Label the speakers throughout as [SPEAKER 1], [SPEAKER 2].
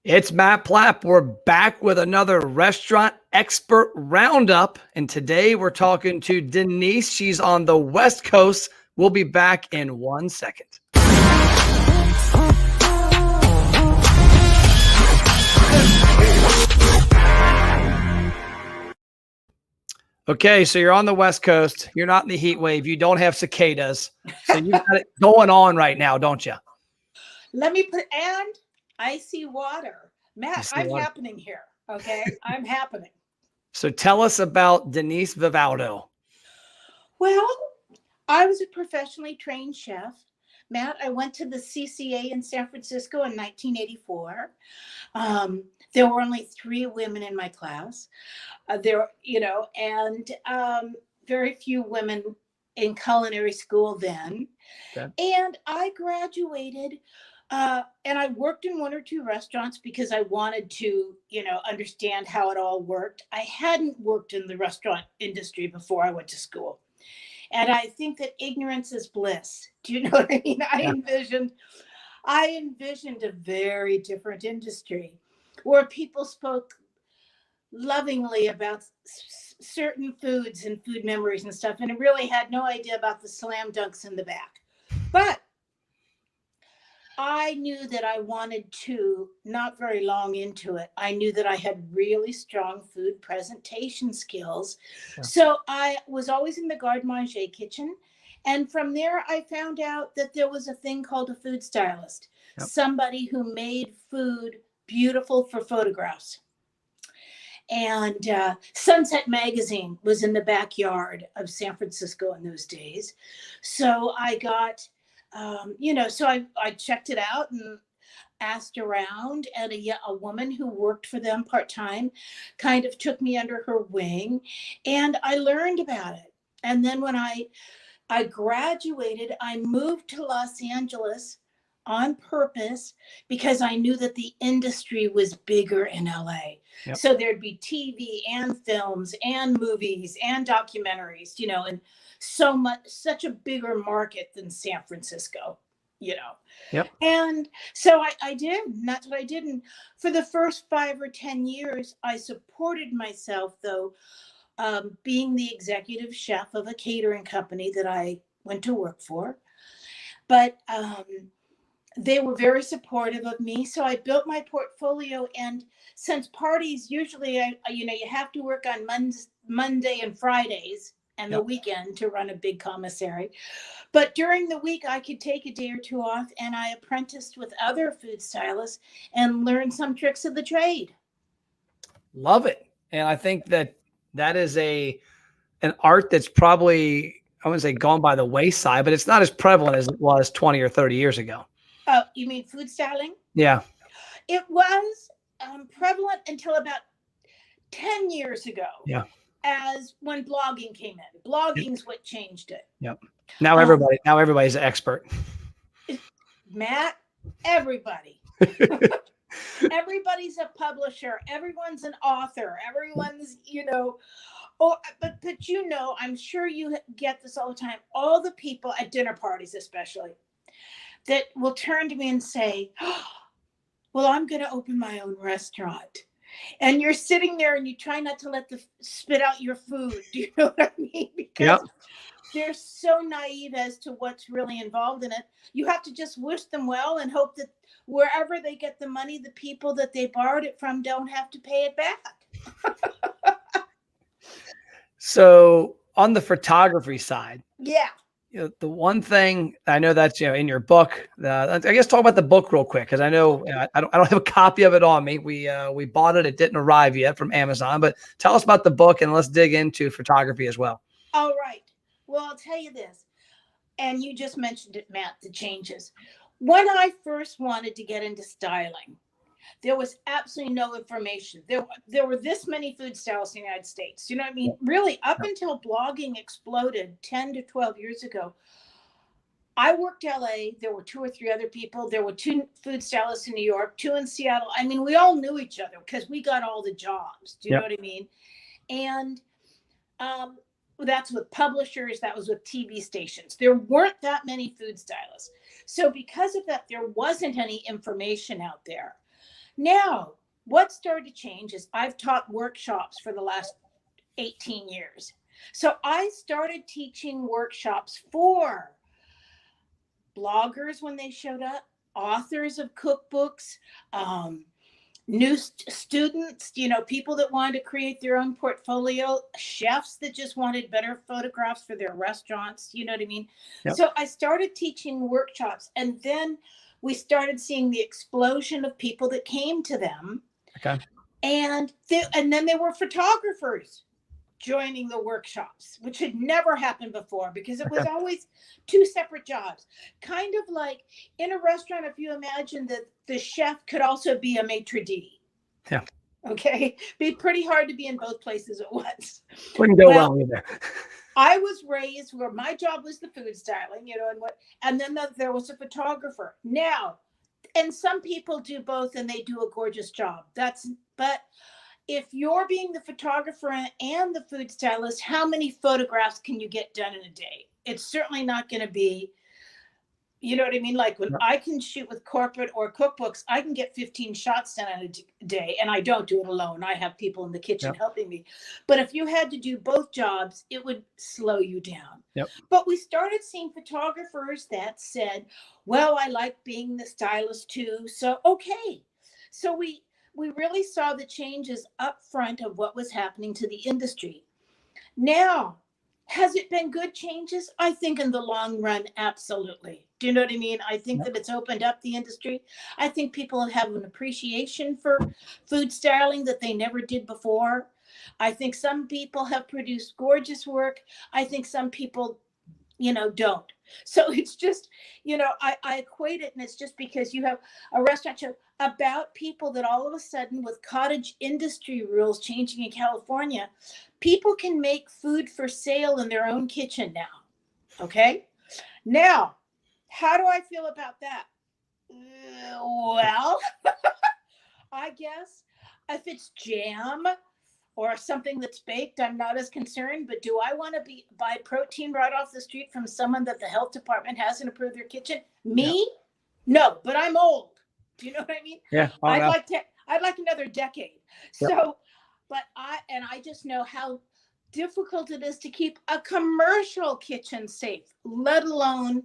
[SPEAKER 1] It's Matt Plapp. We're back with another restaurant expert roundup. And today we're talking to Denise. She's on the West Coast. We'll be back in 1 second. Okay, so you're on the West Coast. You're not in the heat wave. You don't have cicadas. So you got it going on right now, don't you?
[SPEAKER 2] Let me put, and icy water. Matt, I'm happening here, okay? I'm happening.
[SPEAKER 1] So tell us about Denise Vivaldo.
[SPEAKER 2] Well, I was a professionally trained chef. Matt, I went to the CCA in San Francisco in 1984. There were only 3 women in my class. Very few women in culinary school then. Okay. And I graduated. And I worked in 1 or 2 restaurants because I wanted to, understand how it all worked. I hadn't worked in the restaurant industry before I went to school. And I think that ignorance is bliss. Do you know what I mean? I envisioned a very different industry where people spoke lovingly about certain foods and food memories and stuff. And I really had no idea about the slam dunks in the back. But I knew that I wanted to, not very long into it, I knew that I had really strong food presentation skills. Yeah. So I was always in the garde-manger kitchen. And from there, I found out that there was a thing called a food stylist, somebody who made food beautiful for photographs. And Sunset Magazine was in the backyard of San Francisco in those days. So I got... I checked it out and asked around, and a woman who worked for them part-time kind of took me under her wing, and I learned about it. And then when I graduated, I moved to Los Angeles on purpose because I knew that the industry was bigger in LA. Yep. So there'd be TV and films and movies and documentaries, and such a bigger market than San Francisco, Yep. And so I did, and that's what I did. And for the first 5 or 10 years, I supported myself, though, being the executive chef of a catering company that I went to work for. But they were very supportive of me. So I built my portfolio. And since parties, usually, you have to work on Monday and Fridays and the weekend to run a big commissary. But during the week, I could take a day or 2 off, and I apprenticed with other food stylists and learned some tricks of the trade.
[SPEAKER 1] Love it. And I think that is an art that's probably, I wouldn't say gone by the wayside, but it's not as prevalent as it was 20 or 30 years ago.
[SPEAKER 2] Oh, you mean food styling?
[SPEAKER 1] Yeah.
[SPEAKER 2] It was prevalent until about 10 years ago. Yeah. As when blogging came in. Blogging's what changed it.
[SPEAKER 1] Yep. Now everybody's an expert.
[SPEAKER 2] Matt, everybody. Everybody's a publisher. Everyone's an author. Everyone's, but I'm sure you get this all the time. All the people at dinner parties, especially, that will turn to me and say, well, I'm going to open my own restaurant. And you're sitting there and you try not to let spit out your food. Do you know what I mean? Because they're so naive as to what's really involved in it. You have to just wish them well and hope that wherever they get the money, the people that they borrowed it from don't have to pay it back.
[SPEAKER 1] So on the photography side.
[SPEAKER 2] Yeah.
[SPEAKER 1] The one thing I know that's, in your book, I guess talk about the book real quick. Cause I know I don't have a copy of it on me. We bought it. It didn't arrive yet from Amazon, but tell us about the book and let's dig into photography as well.
[SPEAKER 2] All right. Well, I'll tell you this, and you just mentioned it, Matt, the changes. When I first wanted to get into styling, there was absolutely no information. There were this many food stylists in the United States. You know what I mean? Really, up until blogging exploded 10 to 12 years ago, I worked LA. There were 2 or 3 other people. There were 2 food stylists in New York, 2 in Seattle. I mean, we all knew each other because we got all the jobs. Do you know what I mean? And that's with publishers. That was with TV stations. There weren't that many food stylists. So because of that, there wasn't any information out there. Now, what started to change is I've taught workshops for the last 18 years. So I started teaching workshops for bloggers when they showed up, authors of cookbooks, new students, people that wanted to create their own portfolio, chefs that just wanted better photographs for their restaurants. You know what I mean?
[SPEAKER 1] Yep.
[SPEAKER 2] So I started teaching workshops, and then we started seeing the explosion of people that came to them.
[SPEAKER 1] Okay.
[SPEAKER 2] And then there were photographers joining the workshops, which had never happened before because it was always two separate jobs. Kind of like in a restaurant, if you imagine that the chef could also be a maitre d'.
[SPEAKER 1] Yeah.
[SPEAKER 2] Okay. Be pretty hard to be in both places at once.
[SPEAKER 1] Wouldn't go well either.
[SPEAKER 2] I was raised where my job was the food styling, and then there was a photographer. Now, and some people do both and they do a gorgeous job. But if you're being the photographer and the food stylist, how many photographs can you get done in a day? It's certainly not going to be, you know what I mean? Like when I can shoot with corporate or cookbooks, I can get 15 shots done in a day, and I don't do it alone. I have people in the kitchen helping me. But if you had to do both jobs, it would slow you down.
[SPEAKER 1] Yep.
[SPEAKER 2] But we started seeing photographers that said, well, I like being the stylist too. So, okay. So we really saw the changes up front of what was happening to the industry. Now, has it been good changes? I think in the long run, absolutely. Do you know what I mean? I think that it's opened up the industry. I think people have an appreciation for food styling that they never did before. I think some people have produced gorgeous work. I think some people, don't. So it's just, I equate it, and it's just because you have a restaurant show about people that all of a sudden, with cottage industry rules changing in California, people can make food for sale in their own kitchen now. Okay. Now, how do I feel about that? Well, I guess if it's jam or something that's baked, I'm not as concerned. But do I want to buy protein right off the street from someone that the health department hasn't approved their kitchen? Me? No, but I'm old. Do you know what I mean?
[SPEAKER 1] Yeah.
[SPEAKER 2] I'd like another decade. So, but I just know how difficult it is to keep a commercial kitchen safe, let alone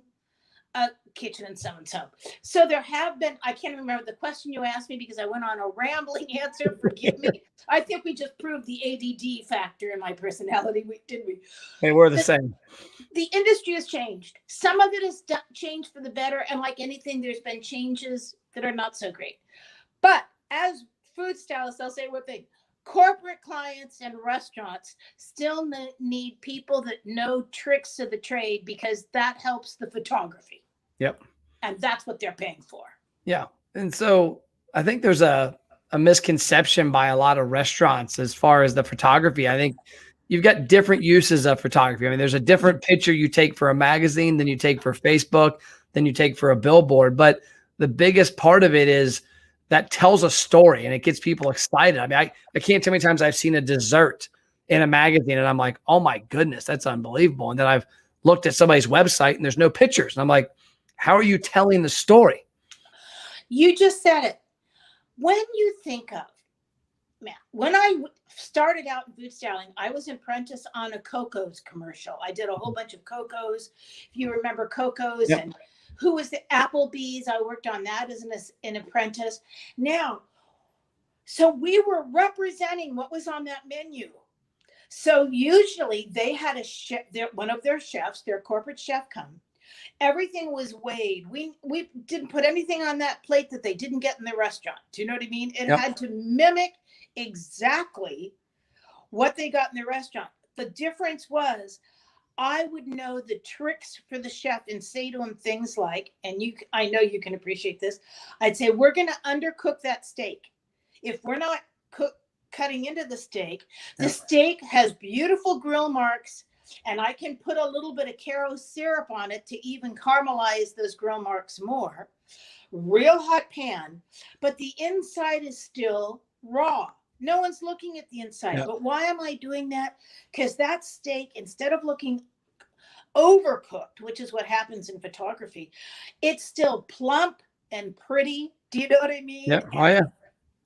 [SPEAKER 2] a kitchen in someone's home. So there have been, I can't remember the question you asked me because I went on a rambling answer. Forgive me. I think we just proved the ADD factor in my personality, didn't we?
[SPEAKER 1] They were the same.
[SPEAKER 2] The industry has changed. Some of it has changed for the better. And like anything, there's been changes that are not so great. But as food stylists, I'll say one thing. Corporate clients and restaurants still need people that know tricks of the trade because that helps the photography.
[SPEAKER 1] Yep.
[SPEAKER 2] And that's what they're paying for.
[SPEAKER 1] Yeah. And so I think there's a misconception by a lot of restaurants as far as the photography. I think you've got different uses of photography. I mean, there's a different picture you take for a magazine than you take for Facebook, than you take for a billboard. But the biggest part of it is that tells a story and it gets people excited. I mean, I can't tell how many times I've seen a dessert in a magazine and I'm like, oh my goodness, that's unbelievable. And then I've looked at somebody's website and there's no pictures. And I'm like, how are you telling the story?
[SPEAKER 2] You just said it. When you think of, when I started out in food styling, I was an apprentice on a Coco's commercial. I did a whole bunch of Coco's. If you remember Coco's and who was the Applebee's, I worked on that as an apprentice. Now, so we were representing what was on that menu. So usually they had a chef, one of their chefs, their corporate chef come. Everything was weighed. We didn't put anything on that plate that they didn't get in the restaurant. Do you know what I mean? It had to mimic exactly what they got in the restaurant. The difference was I would know the tricks for the chef and say to him things like, and I know you can appreciate this. I'd say, we're going to undercook that steak. If we're not cutting into the steak has beautiful grill marks, and I can put a little bit of Caro syrup on it to even caramelize those grill marks more. Real hot pan, but the inside is still raw. No one's looking at the inside. But why am I doing that? Because that steak, instead of looking overcooked, which is what happens in photography, it's still plump and pretty. Do you know what I mean?
[SPEAKER 1] Yeah. Oh, yeah.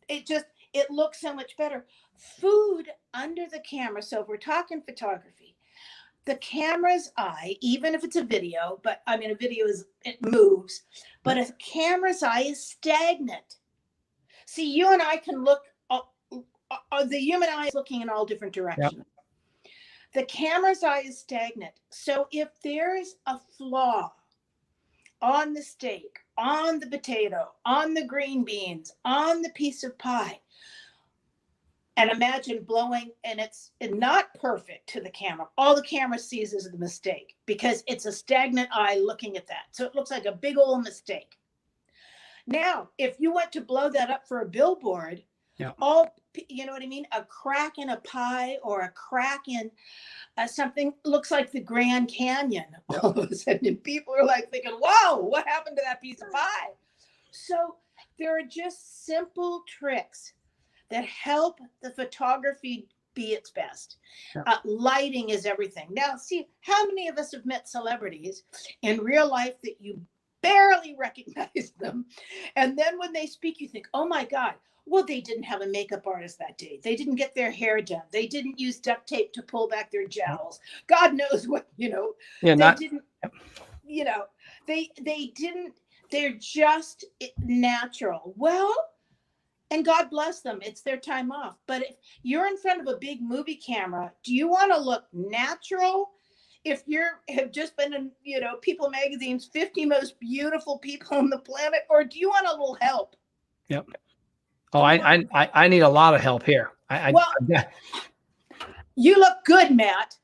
[SPEAKER 2] it looks so much better. Food under the camera. So if we're talking photography, the camera's eye, even if it's a video, but I mean, a video it moves, but a camera's eye is stagnant. See, you and I can look, the human eye is looking in all different directions.
[SPEAKER 1] Yep.
[SPEAKER 2] The camera's eye is stagnant. So if there's a flaw on the steak, on the potato, on the green beans, on the piece of pie, and imagine blowing, and it's not perfect to the camera. All the camera sees is the mistake because it's a stagnant eye looking at that. So it looks like a big old mistake. Now, if you went to blow that up for a billboard, you know what I mean? A crack in a pie or a crack in something looks like the Grand Canyon. All of a sudden, people are like thinking, whoa, what happened to that piece of pie? So there are just simple tricks that help the photography be its best. Lighting is everything. Now, see, how many of us have met celebrities in real life that you barely recognize them? And then when they speak, you think, oh my God, well, they didn't have a makeup artist that day. They didn't get their hair done. They didn't use duct tape to pull back their jowls. God knows what, they didn't, they didn't, they're just natural. Well, and God bless them, it's their time off. But if you're in front of a big movie camera, do you want to look natural? If have just been in, People Magazine's 50 most beautiful people on the planet, or do you want a little help?
[SPEAKER 1] Yep. Oh, I need a lot of help here.
[SPEAKER 2] You look good, Matt,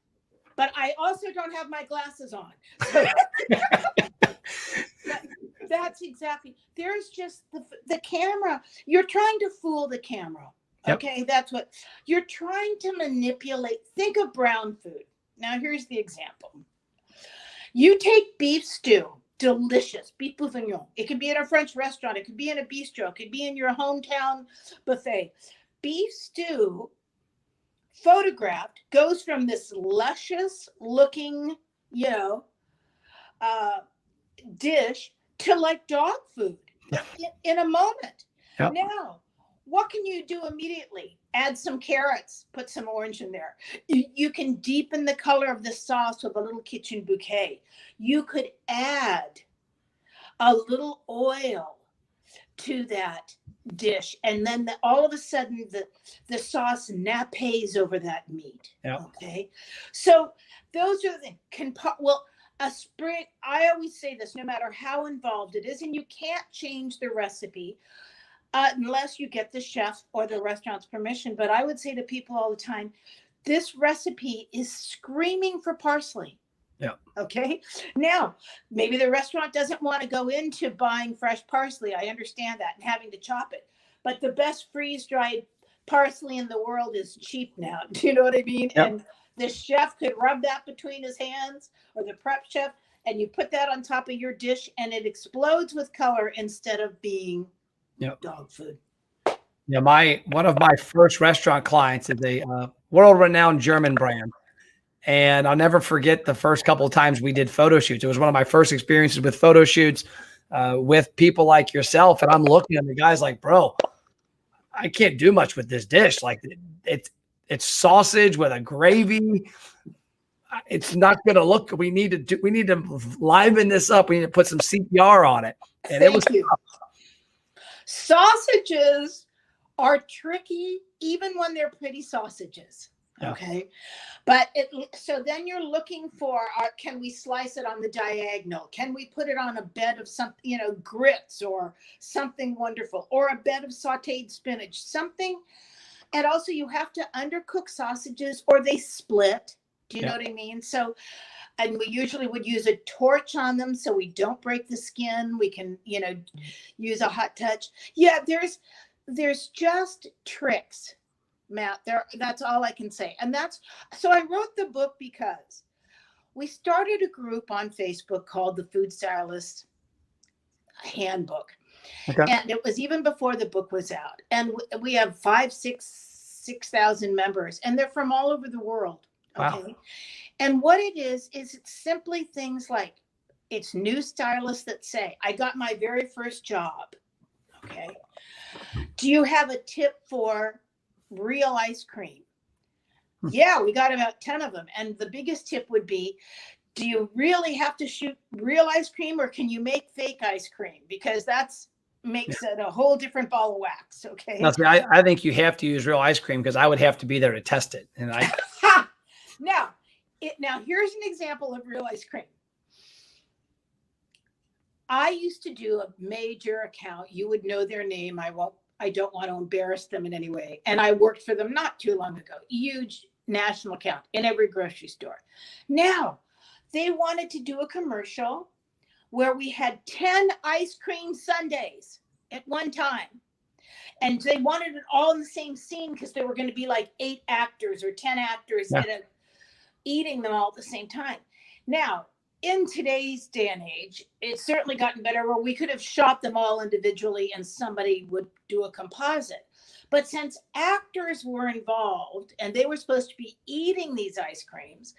[SPEAKER 2] but I also don't have my glasses on. So that's exactly. There's just the camera. You're trying to fool the camera. Okay, yep. That's what you're trying to manipulate. Think of brown food. Now, here's the example. You take beef stew, delicious, beef bourguignon. It could be in a French restaurant. It could be in a bistro. It could be in your hometown buffet. Beef stew, photographed, goes from this luscious looking, dish to like dog food in a moment. Yep. Now, what can you do immediately? Add some carrots, put some orange in there. You can deepen the color of the sauce with a little kitchen bouquet. You could add a little oil to that dish, and then all of a sudden the sauce nappies over that meat. Yep. Okay, so those are the things. A sprig, I always say this, no matter how involved it is, and you can't change the recipe unless you get the chef or the restaurant's permission. But I would say to people all the time, this recipe is screaming for parsley. Yeah. Okay. Now, maybe the restaurant doesn't want to go into buying fresh parsley. I understand that, and having to chop it. But the best freeze-dried parsley in the world is cheap now. Do you know what I mean? Yep. And the chef could rub that between his hands, or the prep chef, and you put that on top of your dish, and it explodes with color instead of being dog food.
[SPEAKER 1] Yeah, one of my first restaurant clients is a world-renowned German brand, and I'll never forget the first couple of times we did photo shoots. It was one of my first experiences with photo shoots with people like yourself, and I'm looking at the guys like, bro, I can't do much with this dish. Like it's sausage with a gravy. It's not going to look. We need to liven this up. We need to put some CPR on it. And it was tough.
[SPEAKER 2] Sausages are tricky, even when they're pretty sausages. Okay. But so then you're looking for, can we slice it on the diagonal? Can we put it on a bed of something, grits or something wonderful, or a bed of sauteed spinach, something. And also you have to undercook sausages or they split. Do you know what I mean? So, and we usually would use a torch on them so we don't break the skin. We can, use a hot touch. Yeah, there's just tricks, Matt. That's all I can say. And so I wrote the book because we started a group on Facebook called the Food Stylist Handbook. Okay. And it was even before the book was out. And we have 6,000 members, and they're from all over the world. Okay. Wow. And what it is it's simply things like, it's new stylists that say, I got my very first job. Okay. Do you have a tip for real ice cream? Yeah, we got about 10 of them. And the biggest tip would be, do you really have to shoot real ice cream, or can you make fake ice cream? Because that's makes it a whole different ball of wax. Okay.
[SPEAKER 1] Now, see, I think you have to use real ice cream because I would have to be there to test it. And
[SPEAKER 2] now here's an example of real ice cream. I used to do a major account. You would know their name. I don't want to embarrass them in any way. And I worked for them not too long ago. Huge national account in every grocery store. Now, they wanted to do a commercial where we had 10 ice cream sundaes at one time. And they wanted it all in the same scene because there were going to be like 8 actors or 10 actors eating them all at the same time. Now, in today's day and age, it's certainly gotten better where we could have shot them all individually and somebody would do a composite. But since actors were involved and they were supposed to be eating these ice creams,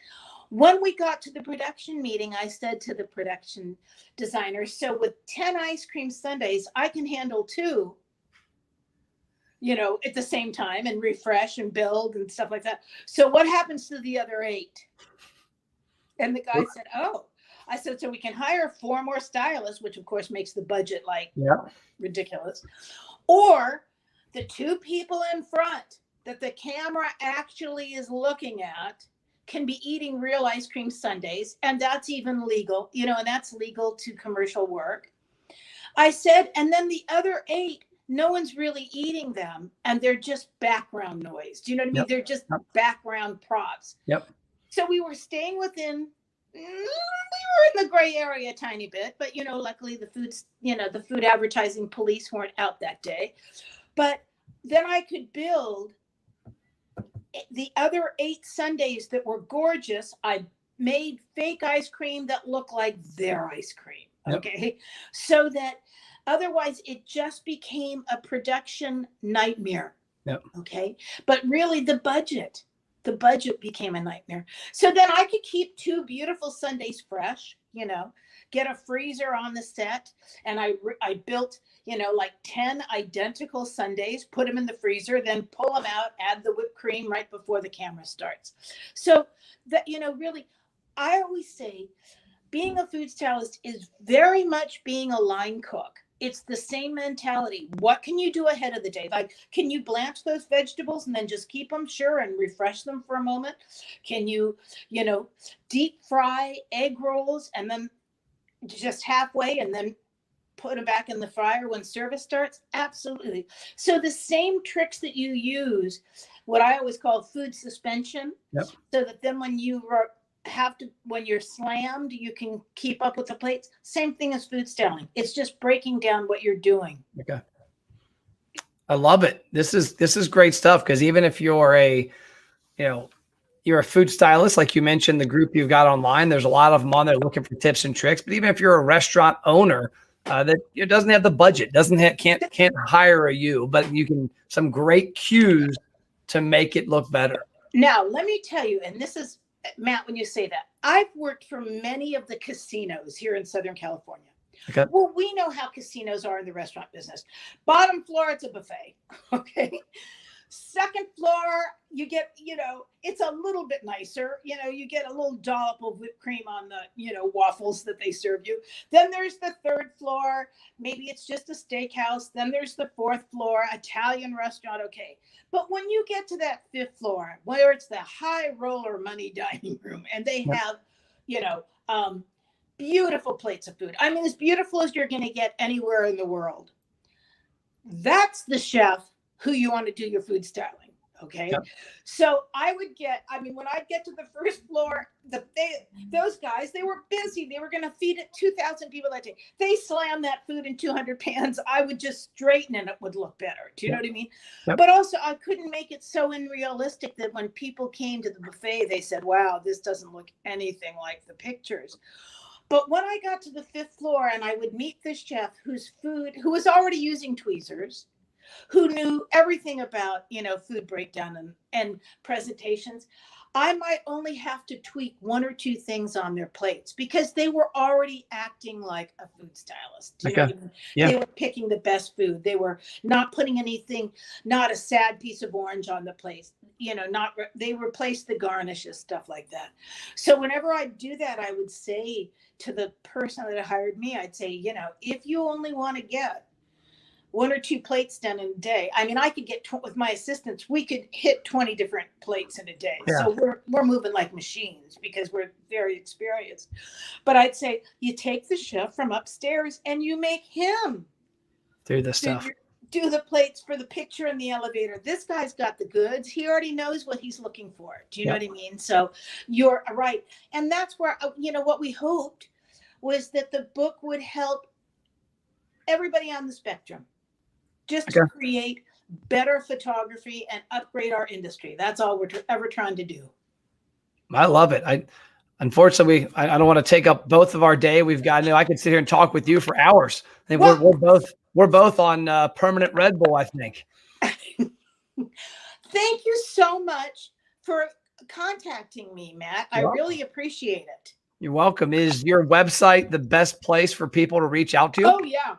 [SPEAKER 2] when we got to the production meeting, I said to the production designer, so with 10 ice cream sundaes, I can handle 2, at the same time and refresh and build and stuff like that. So what happens to the other 8? And the guy said, oh, I said, so we can hire 4 more stylists, which of course makes the budget ridiculous. Or the 2 people in front that the camera actually is looking at can be eating real ice cream sundaes. And that's even legal, and that's legal to commercial work. I said, and then the other 8, no one's really eating them. And they're just background noise. Do you know what I mean? They're just background props.
[SPEAKER 1] Yep.
[SPEAKER 2] So we were staying within, we were in the gray area a tiny bit, but, luckily the food advertising police weren't out that day. But then I could build the other 8 sundaes that were gorgeous. I made fake ice cream that looked like their ice cream. Okay. So that otherwise it just became a production nightmare. Okay. But really the budget became a nightmare. So then I could keep 2 beautiful sundaes fresh, get a freezer on the set. And I built, like 10 identical sundaes, put them in the freezer, then pull them out, add the whipped cream right before the camera starts. So that, really, I always say being a food stylist is very much being a line cook. It's the same mentality. What can you do ahead of the day? Like, can you blanch those vegetables and then just keep them, sure, and refresh them for a moment? Can you, deep fry egg rolls and then just halfway and then put them back in the fryer when service starts? Absolutely. So the same tricks that you use, what I always call food suspension, so that then when when you're slammed, you can keep up with the plates. Same thing as food styling. It's just breaking down what you're doing.
[SPEAKER 1] Okay. I love it. This is great stuff. Cause even if you're you're a food stylist, like you mentioned, the group you've got online, there's a lot of them on there looking for tips and tricks. But even if you're a restaurant owner that doesn't have the budget, can't hire you, but you can some great cues to make it look better.
[SPEAKER 2] Now, let me tell you, and this is, Matt, when you say that, I've worked for many of the casinos here in Southern California. Okay. Well, we know how casinos are in the restaurant business. Bottom floor, it's a buffet. Okay. Second floor, you get, it's a little bit nicer. You get a little dollop of whipped cream on the, waffles that they serve you. Then there's the 3rd floor. Maybe it's just a steakhouse. Then there's the 4th floor, Italian restaurant. Okay. But when you get to that 5th floor, where it's the high roller money dining room, and they have, beautiful plates of food. I mean, as beautiful as you're going to get anywhere in the world. That's the chef who you want to do your food styling. Okay. Yep. So when I'd get to the 1st floor, those guys, they were busy. They were going to feed it 2,000 people that day. They slammed that food in 200 pans. I would just straighten and it would look better. Do you know what I mean? Yep. But also I couldn't make it so unrealistic that when people came to the buffet, they said, wow, this doesn't look anything like the pictures. But when I got to the 5th floor and I would meet this chef who was already using tweezers, who knew everything about, food breakdown and presentations, I might only have to tweak 1 or 2 things on their plates because they were already acting like a food stylist. Do you know
[SPEAKER 1] Okay.
[SPEAKER 2] what I mean?
[SPEAKER 1] Yeah.
[SPEAKER 2] They were picking the best food. They were not putting anything, not a sad piece of orange on the plate. They replaced the garnishes, stuff like that. So whenever I do that, I would say to the person that hired me, I'd say, if you only want to get 1 or 2 plates done in a day. I mean, I could get with my assistants, we could hit 20 different plates in a day.
[SPEAKER 1] Yeah.
[SPEAKER 2] So we're moving like machines because we're very experienced. But I'd say you take the chef from upstairs and you make him
[SPEAKER 1] Do the stuff.
[SPEAKER 2] Do the plates for the picture in the elevator. This guy's got the goods. He already knows what he's looking for. Do you know what I mean? So you're right. And that's where, what we hoped was that the book would help everybody on the spectrum. Just to create better photography and upgrade our industry. That's all we're ever trying to do. I
[SPEAKER 1] love it. Unfortunately, I don't want to take up both of our day. I could sit here and talk with you for hours. I think we're both on permanent Red Bull, I think.
[SPEAKER 2] Thank you so much for contacting me, Matt. I really appreciate it.
[SPEAKER 1] You're welcome. Is your website the best place for people to reach out to?
[SPEAKER 2] Oh, yeah.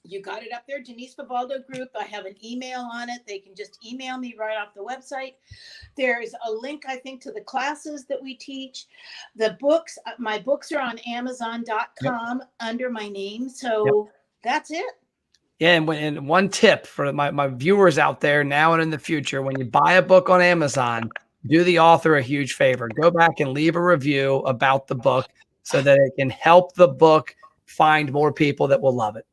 [SPEAKER 2] You got it up there, Denise Vivaldo Group. I have an email on it. They can just email me right off the website. There's a link, I think, to the classes that we teach. The books, my books are on Amazon.com under my name. So that's it.
[SPEAKER 1] Yeah, and one tip for my viewers out there now and in the future, when you buy a book on Amazon, do the author a huge favor. Go back and leave a review about the book so that it can help the book find more people that will love it.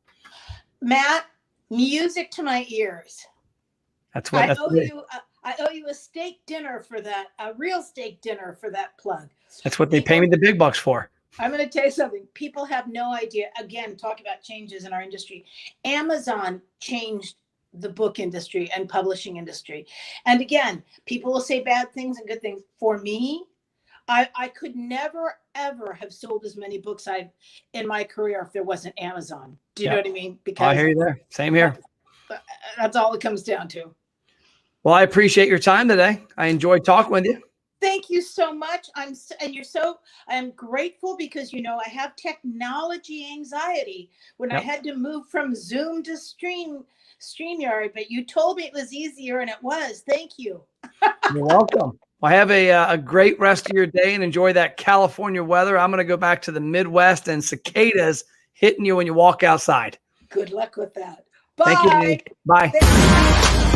[SPEAKER 2] Matt, music to my ears.
[SPEAKER 1] That's what
[SPEAKER 2] I owe you a steak dinner for that, a real steak dinner for that plug.
[SPEAKER 1] That's what they pay me the big bucks for.
[SPEAKER 2] I'm going to tell you something. People have no idea. Again, talk about changes in our industry. Amazon changed the book industry and publishing industry. And again, people will say bad things and good things. For me, I could never, ever have sold as many books in my career if there wasn't Amazon. Do you know what I mean?
[SPEAKER 1] Because I hear you there. Same here.
[SPEAKER 2] That's all it comes down to.
[SPEAKER 1] Well, I appreciate your time today. I enjoyed talking with you.
[SPEAKER 2] Thank you so much. I'm grateful because, I have technology anxiety when I had to move from Zoom to StreamYard, but you told me it was easier and it was. Thank you.
[SPEAKER 1] You're welcome. Well, have a great rest of your day and enjoy that California weather. I'm going to go back to the Midwest and cicadas hitting you when you walk outside.
[SPEAKER 2] Good luck with that. Bye.
[SPEAKER 1] Thank you, Denise. Bye.